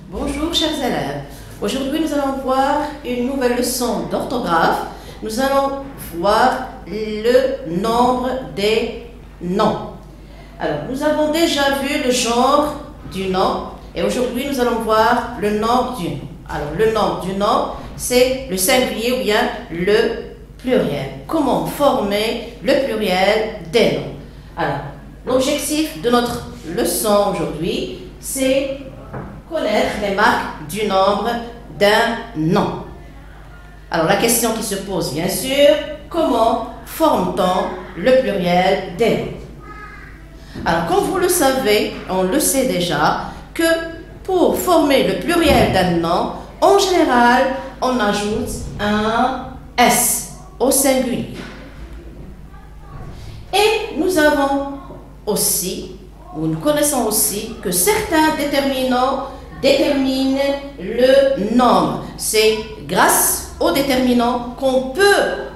Bonjour chers élèves, aujourd'hui nous allons voir une nouvelle leçon d'orthographe. Nous allons voir le nombre des noms. Alors nous avons déjà vu le genre du nom et aujourd'hui nous allons voir le nombre du nom. Alors le nombre du nom c'est le singulier ou bien le pluriel. Comment former le pluriel des noms? Alors l'objectif de notre leçon aujourd'hui c'est connaître les marques du nombre d'un nom. Alors la question qui se pose bien sûr, comment forme-t-on le pluriel des noms? Alors comme vous le savez, on le sait déjà, que pour former le pluriel d'un nom, en général, on ajoute un S au singulier. Et nous avons aussi, ou nous connaissons aussi, que certains déterminants déterminent le nombre. C'est grâce aux déterminants qu'on peut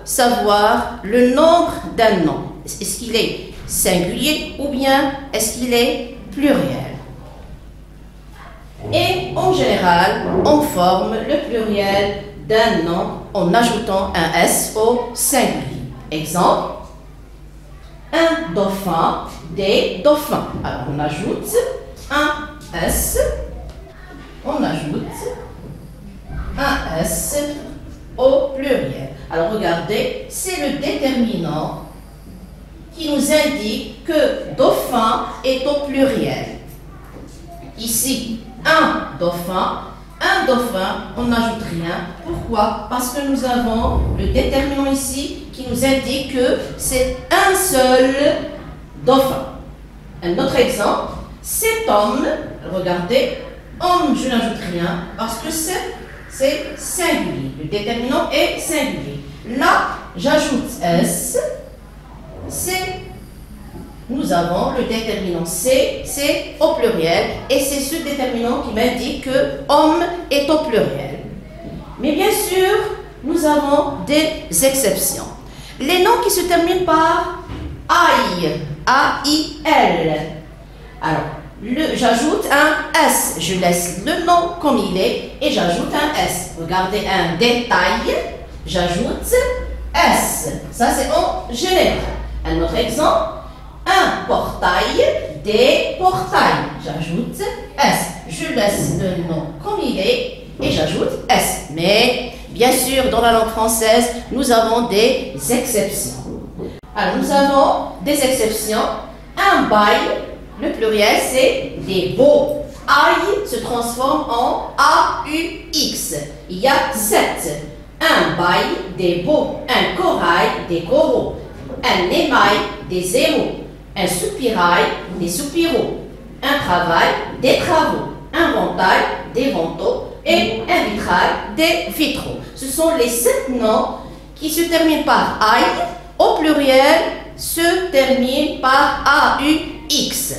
savoir le nombre d'un nom. Est-ce qu'il est singulier ou bien est-ce qu'il est pluriel? Et en général, on forme le pluriel d'un nom en ajoutant un S au singulier. Exemple, un dauphin, des dauphins. Alors on ajoute un S, on ajoute un S au pluriel. Alors regardez, c'est le déterminant qui nous indique que dauphin est au pluriel. Ici, un dauphin, on n'ajoute rien. Pourquoi? Parce que nous avons le déterminant ici qui nous indique que c'est un seul dauphin. Un autre exemple, cet homme, regardez, homme, je n'ajoute rien parce que c'est singulier. Le déterminant est singulier. Là, j'ajoute S, nous avons le déterminant C, c'est au pluriel, et c'est ce déterminant qui m'indique que homme est au pluriel. Mais bien sûr, nous avons des exceptions. Les noms qui se terminent par AIL, A-I-L. Alors, j'ajoute un S, je laisse le nom comme il est, et j'ajoute un S. Regardez, un détail, j'ajoute S. Ça, c'est en général. Un autre exemple. Un portail, des portails. J'ajoute S. Je laisse le nom comme il est et j'ajoute S. Mais bien sûr, dans la langue française, nous avons des exceptions. Alors, nous avons des exceptions. Un bail, le pluriel, c'est des beaux. Ail se transforme en A-U-X. Il y a 7. Un bail, des beaux. Un corail, des coraux. Un émail, des émaux. Un soupirail, des soupiraux, un travail, des travaux, un ventail, des vantaux et un vitrail, des vitraux. Ce sont les 7 noms qui se terminent par ail, au pluriel se terminent par A-U-X.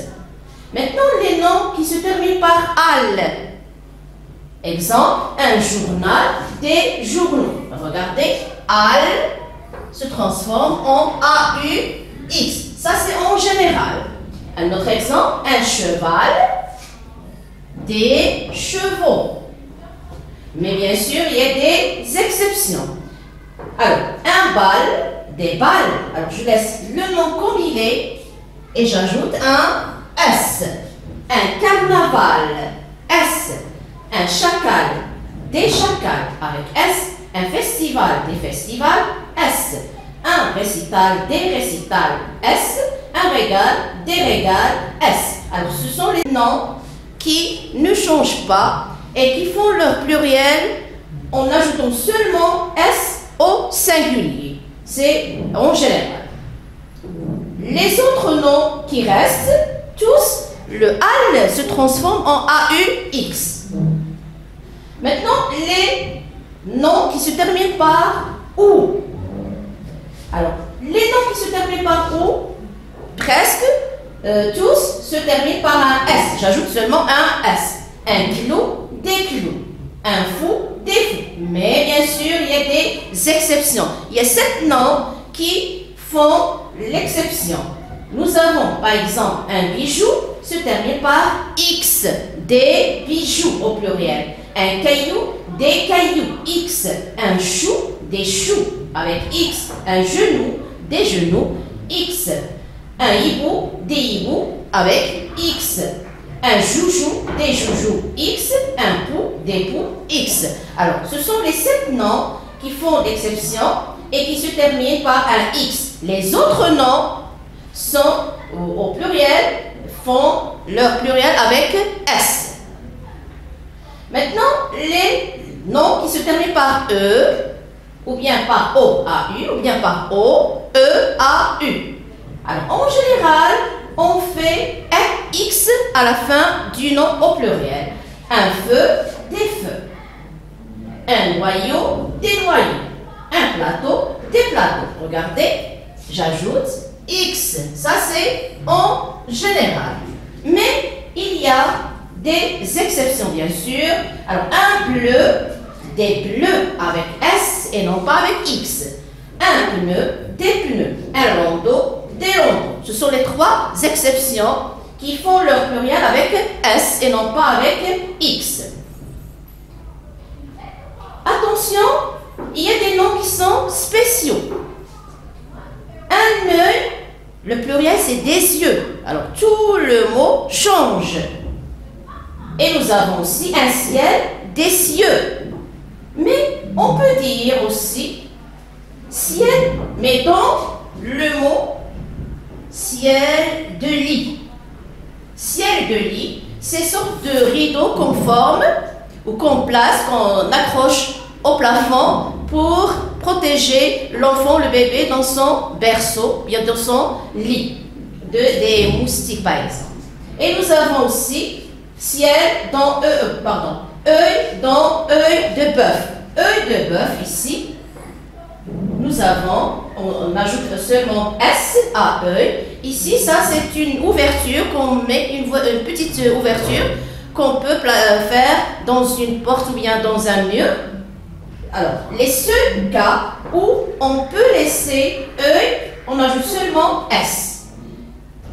Maintenant, les noms qui se terminent par al. Exemple, un journal, des journaux. Regardez, al se transforme en A-U-X. Ça, c'est en général. Un autre exemple, un cheval, des chevaux. Mais bien sûr, il y a des exceptions. Alors, un bal, des balles. Alors, je laisse le nom comme il est et j'ajoute un S. Un carnaval, S. Un chacal, des chacals avec S. Un festival, des festivals, S. Un récital, des récitals, S. Un régal, des régals, S. Alors, ce sont les noms qui ne changent pas et qui font leur pluriel en ajoutant seulement S au singulier. C'est en général. Les autres noms qui restent, tous, le AL se transforme en AUX. Maintenant, les noms qui se terminent par OU. Alors, les noms qui se terminent par OU, presque tous se terminent par un S. J'ajoute seulement un S. Un clou, des clous. Un fou, des fous. Mais bien sûr, il y a des exceptions. Il y a 7 noms qui font l'exception. Nous avons par exemple un bijou se termine par X, des bijoux au pluriel. Un caillou, des cailloux, X. Un chou, des choux avec X. Un genou, des genoux, X. Un hibou, des hiboux avec X. Un joujou, des joujoux, X. Un pou, des poux, X. Alors, ce sont les 7 noms qui font exception et qui se terminent par un X. Les autres noms sont au pluriel, font leur pluriel avec S. Maintenant, les noms qui se terminent par E, ou bien par O-A-U, ou bien par O-E-A-U. Alors, en général, on fait un X à la fin du nom au pluriel. Un feu, des feux. Un noyau, des noyaux. Un plateau, des plateaux. Regardez, j'ajoute X. Ça, c'est en général. Mais il y a des exceptions, bien sûr. Alors, un bleu, des bleus avec S et non pas avec X. Un pneu, des pneus. Un landau, des landaux. Ce sont les 3 exceptions qui font leur pluriel avec S et non pas avec X. Attention, il y a des noms qui sont spéciaux. Un œil, le pluriel c'est des yeux. Alors tout le mot change. Et nous avons aussi un ciel, des cieux. Mais on peut dire aussi ciel, mais dans le mot ciel de lit. Ciel de lit, c'est une sorte de rideau qu'on forme ou qu'on place, qu'on accroche au plafond pour protéger l'enfant, le bébé, dans son berceau, bien dans son lit, des moustiques par exemple. Et nous avons aussi ciel dans œil dans œil de bœuf. Œil de bœuf ici, nous avons, on ajoute seulement S à œil. Ici, ça c'est une ouverture qu'on met, une petite ouverture qu'on peut faire dans une porte ou bien dans un mur. Alors, les seuls cas où on peut laisser œil, on ajoute seulement S.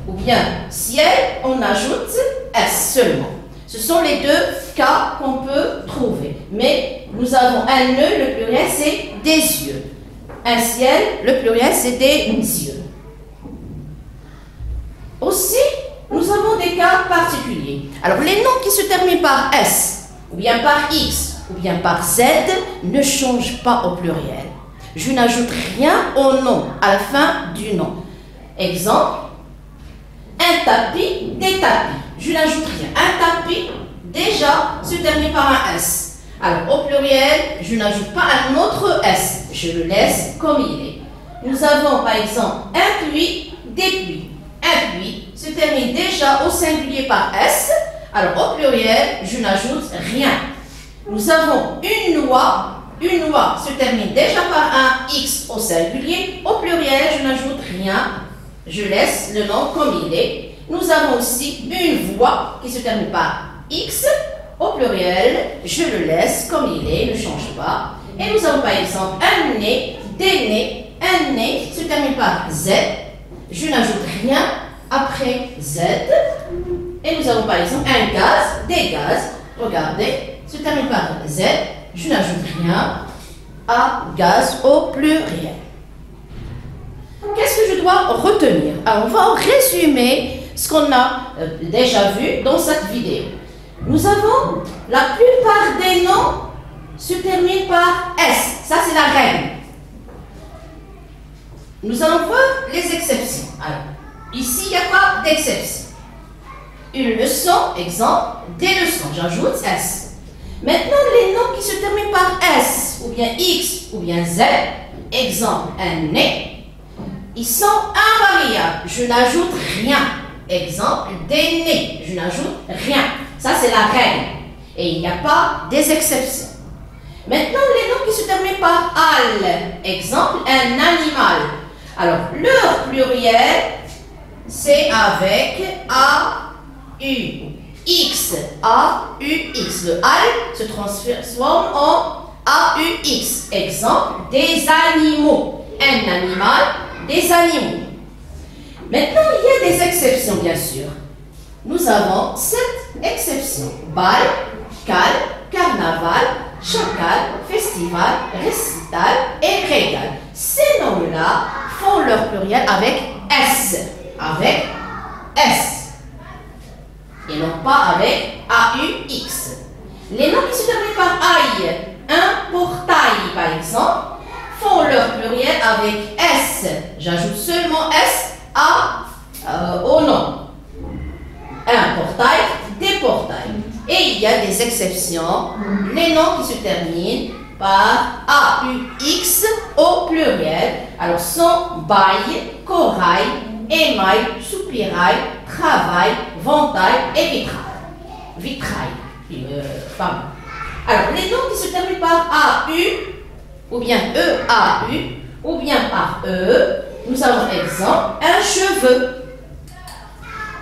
Ou bien ciel, on ajoute S seulement. Ce sont les 2 cas qu'on peut trouver. Mais nous avons un œil, le pluriel c'est des yeux. Un ciel, le pluriel c'est des yeux. Aussi, nous avons des cas particuliers. Alors, les noms qui se terminent par S, ou bien par X, ou bien par Z, ne changent pas au pluriel. Je n'ajoute rien au nom, à la fin du nom. Exemple, un tapis, des tapis. Je n'ajoute rien. Un tapis, déjà, se termine par un S. Alors, au pluriel, je n'ajoute pas un autre S. Je le laisse comme il est. Nous avons, par exemple, un puits, des puits. Un puits se termine déjà au singulier par S. Alors, au pluriel, je n'ajoute rien. Nous avons une noix se termine déjà par un X au singulier. Au pluriel, je n'ajoute rien. Je laisse le nom comme il est. Nous avons aussi une voix qui se termine par X. Au pluriel, je le laisse comme il est, ne change pas. Et nous avons par exemple un nez, des nez. Un nez se termine par Z. Je n'ajoute rien après Z. Et nous avons par exemple un gaz, des gaz. Regardez. Se termine par Z, je n'ajoute rien à gaz au pluriel. Qu'est-ce que je dois retenir? Alors, on va résumer ce qu'on a déjà vu dans cette vidéo. Nous avons la plupart des noms se terminent par S. Ça, c'est la règle. Nous allons voir les exceptions. Alors, ici, il n'y a pas d'exception. Une leçon, exemple, des leçons. J'ajoute S. Maintenant, les noms qui se terminent par S, ou bien X, ou bien Z, exemple, un nez, ils sont invariables. Je n'ajoute rien. Exemple, des nez. Je n'ajoute rien. Ça, c'est la règle. Et il n'y a pas des exceptions. Maintenant, les noms qui se terminent par al, exemple, un animal. Alors, leur pluriel, c'est avec A-U. X, A-U-X. Le al se transforme en Maintenant, il y a des exceptions, bien sûr. Nous avons 7 exceptions. Bal, cal, carnaval, chacal, festival, récital et régal. Ces noms-là font leur pluriel avec S. Avec S. Et non pas avec AUX. Les noms qui se terminent par aïe, un portail par exemple, font leur pluriel avec S. J'ajoute seulement S au nom. Un portail, des portails. Et il y a des exceptions. Les noms qui se terminent par AUX au pluriel. Alors sont bail, corail, émail, soupirail, travail, ventail et vitrail. Vitrail. Pardon. Alors les noms qui se terminent par AU ou bien EAU ou bien par E, nous avons exemple un cheveu.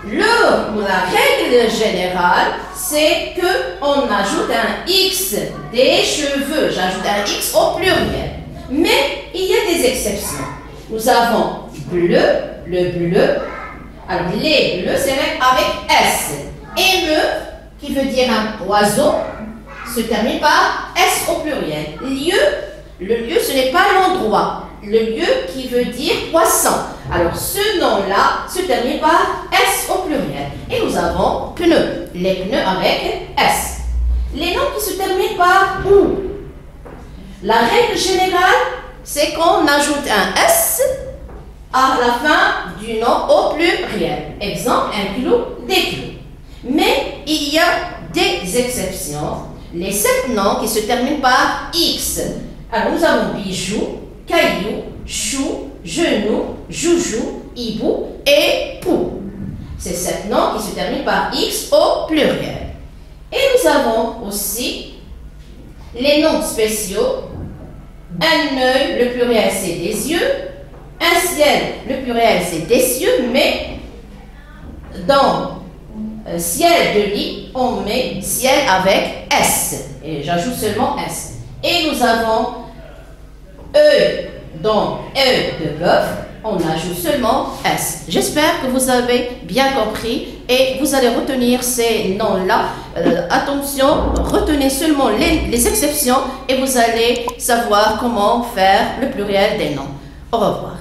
La règle générale, c'est qu'on ajoute un X des cheveux. J'ajoute un X au pluriel. Mais il y a des exceptions. Nous avons bleu, le bleu. Alors les bleus, c'est avec S. Émeu, qui veut dire un oiseau, se termine par S au pluriel. Lieu, le lieu, ce n'est pas l'endroit. Le lieu qui veut dire poisson. Alors ce nom-là se termine par S au pluriel. Et nous avons pneus. Les pneus avec S. Les noms qui se terminent par OU. La règle générale, c'est qu'on ajoute un S à la fin du nom au pluriel. Exemple, un clou, des clous. Mais il y a des exceptions. Les 7 noms qui se terminent par X. Alors nous avons bijoux, caillou, chou, genou, joujou, hibou et pou. Ces 7 noms qui se terminent par X au pluriel. Et nous avons aussi les noms spéciaux. Un œil, le pluriel c'est des yeux. Un ciel, le pluriel c'est des cieux, mais dans ciel de lit, on met ciel avec S. Et j'ajoute seulement S. Et nous avons E, donc E de bœuf, on ajoute seulement S. J'espère que vous avez bien compris et vous allez retenir ces noms-là. Attention, retenez seulement les exceptions et vous allez savoir comment faire le pluriel des noms. Au revoir.